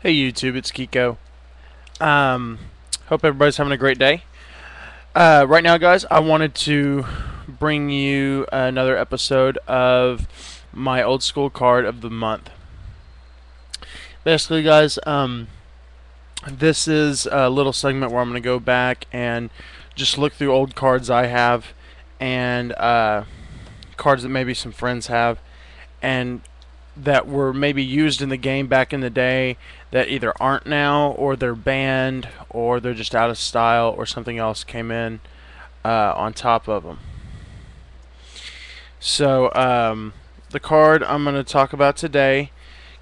Hey YouTube, it's Kiko. Hope everybody's having a great day. Right now, guys, I wanted to bring you another episode of my old school card of the month. Basically, guys, this is a little segment where I'm going to go back and just look through old cards I have and cards that maybe some friends have, and that were maybe used in the game back in the day that either aren't now, or they're banned, or they're just out of style, or something else came in on top of them. So the card I'm going to talk about today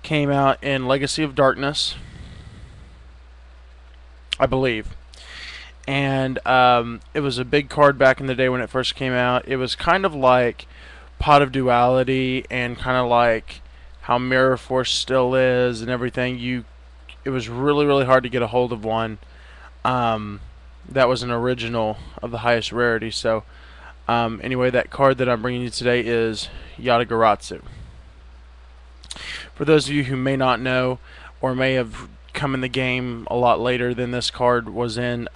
came out in Legacy of Darkness, I believe. And it was a big card back in the day when it first came out. It was kind of like Pot of Duality, and kind of like how Mirror Force still is and everything. It was really hard to get a hold of one that was an original of the highest rarity. So anyway, that card that I'm bringing you today is Yatagarasu. For those of you who may not know, or may have come in the game a lot later than this card was in,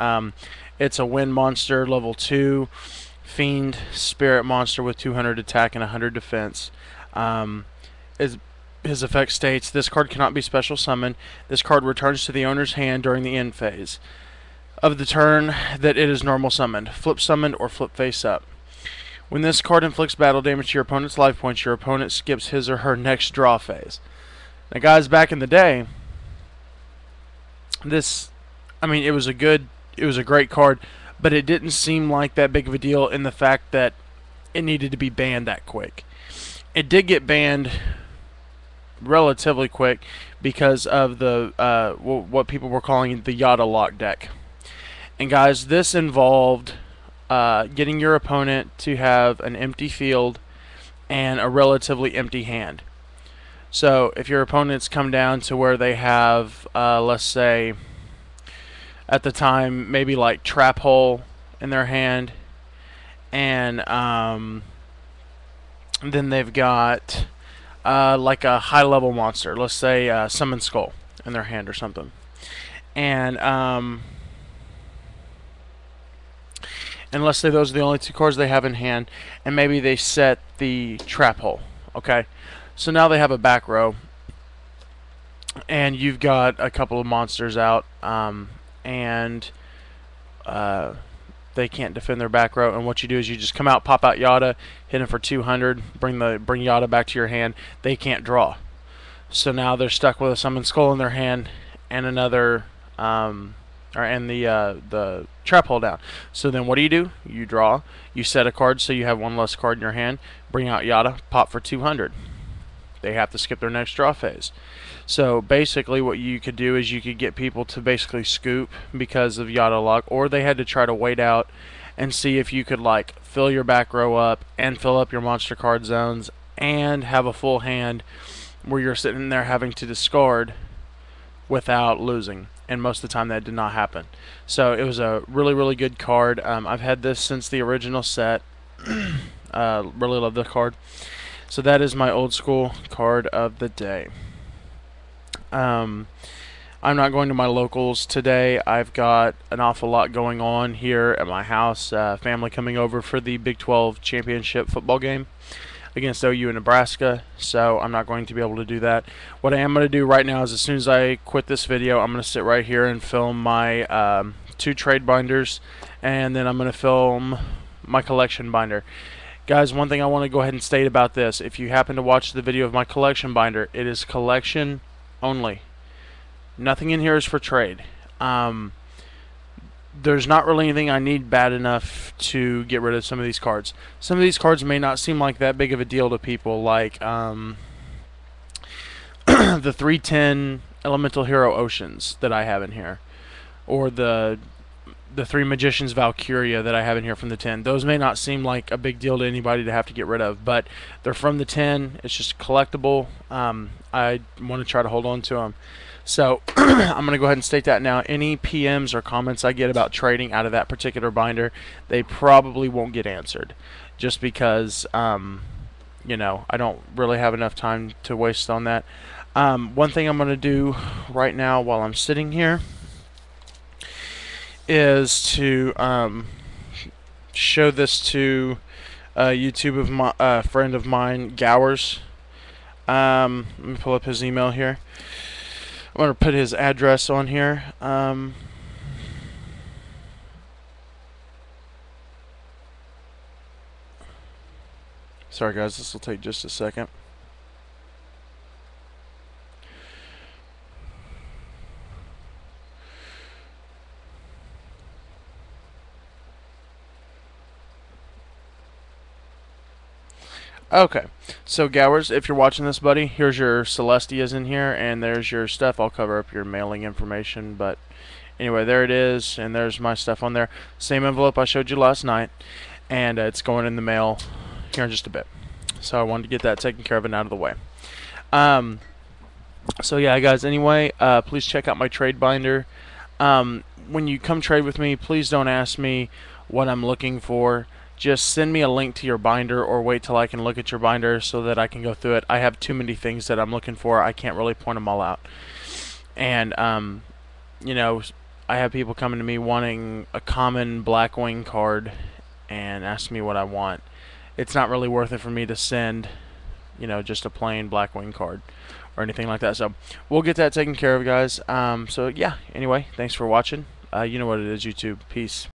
it's a wind monster, level 2, fiend spirit monster with 200 attack and 100 defense. His effect states, this card cannot be special summoned. This card returns to the owner's hand during the end phase of the turn that it is normal summoned, flip summoned, or flip face up. When this card inflicts battle damage to your opponent's life points, your opponent skips his or her next draw phase. Now, guys, back in the day, it was a great card, but it didn't seem like that big of a deal in the fact that it needed to be banned that quick. It did get banned relatively quick because of the what people were calling the Yada lock deck. And guys, this involved getting your opponent to have an empty field and a relatively empty hand. So if your opponents come down to where they have, let's say, at the time, maybe like Trap Hole in their hand, and then they've got like a high-level monster, let's say Summon Skull in their hand or something, and let's say those are the only two cards they have in hand, and maybe they set the Trap Hole. Okay, so now they have a back row, and you've got a couple of monsters out, and they can't defend their back row. And what you do is you just come out, pop out Yada, hit him for 200, bring Yada back to your hand. They can't draw, so now they're stuck with a Summon Skull in their hand and another and the Trap Hole down. So then what do? You draw, you set a card so you have one less card in your hand, bring out Yada, pop for 200. They have to skip their next draw phase. So basically what you could do is you could get people to basically scoop because of Yada lock, or they had to try to wait out and see if you could like fill your back row up and fill up your monster card zones and have a full hand where you're sitting there having to discard without losing. And most of the time that did not happen. So it was a really good card. I've had this since the original set. Really love the card. So that is my old school card of the day. I'm not going to my locals today. I've got an awful lot going on here at my house. Family coming over for the Big 12 championship football game against OU in Nebraska, so I'm not going to be able to do that. What I am going to do right now is, as soon as I quit this video, I'm going to sit right here and film my 2 trade binders, and then I'm going to film my collection binder. Guys, one thing I want to go ahead and state about this: if you happen to watch the video of my collection binder, it is collection only. Nothing in here is for trade. There's not really anything I need bad enough to get rid of some of these cards. Some of these cards may not seem like that big of a deal to people, like the 310 Elemental Hero Oceans that I have in here, or the 3 Magicians Valkyria that I have in here from the 10. Those may not seem like a big deal to anybody to have to get rid of, but they're from the 10. It's just collectible. I want to try to hold on to them. So I'm going to go ahead and state that now. Any PMs or comments I get about trading out of that particular binder, they probably won't get answered, just because I don't really have enough time to waste on that. One thing I'm going to do right now while I'm sitting here is to show this to a YouTube of my friend of mine, Gowers. Let me pull up his email here. I'm going to put his address on here. Sorry guys, this will take just a second. Okay, so Gowers, if you're watching this, buddy, here's your Celestias in here, and there's your stuff. I'll cover up your mailing information, but anyway, there it is, and there's my stuff on there. Same envelope I showed you last night, and it's going in the mail here in just a bit. So I wanted to get that taken care of and out of the way. So yeah, guys, anyway, please check out my trade binder. When you come trade with me, please don't ask me what I'm looking for. Just send me a link to your binder, or wait till I can look at your binder so that I can go through it. I have too many things that I'm looking for. I can't really point them all out. And, you know, I have people coming to me wanting a common Blackwing card and asking me what I want. It's not really worth it for me to send, you know, just a plain Blackwing card or anything like that. So we'll get that taken care of, guys. So yeah, anyway, thanks for watching. You know what it is, YouTube. Peace.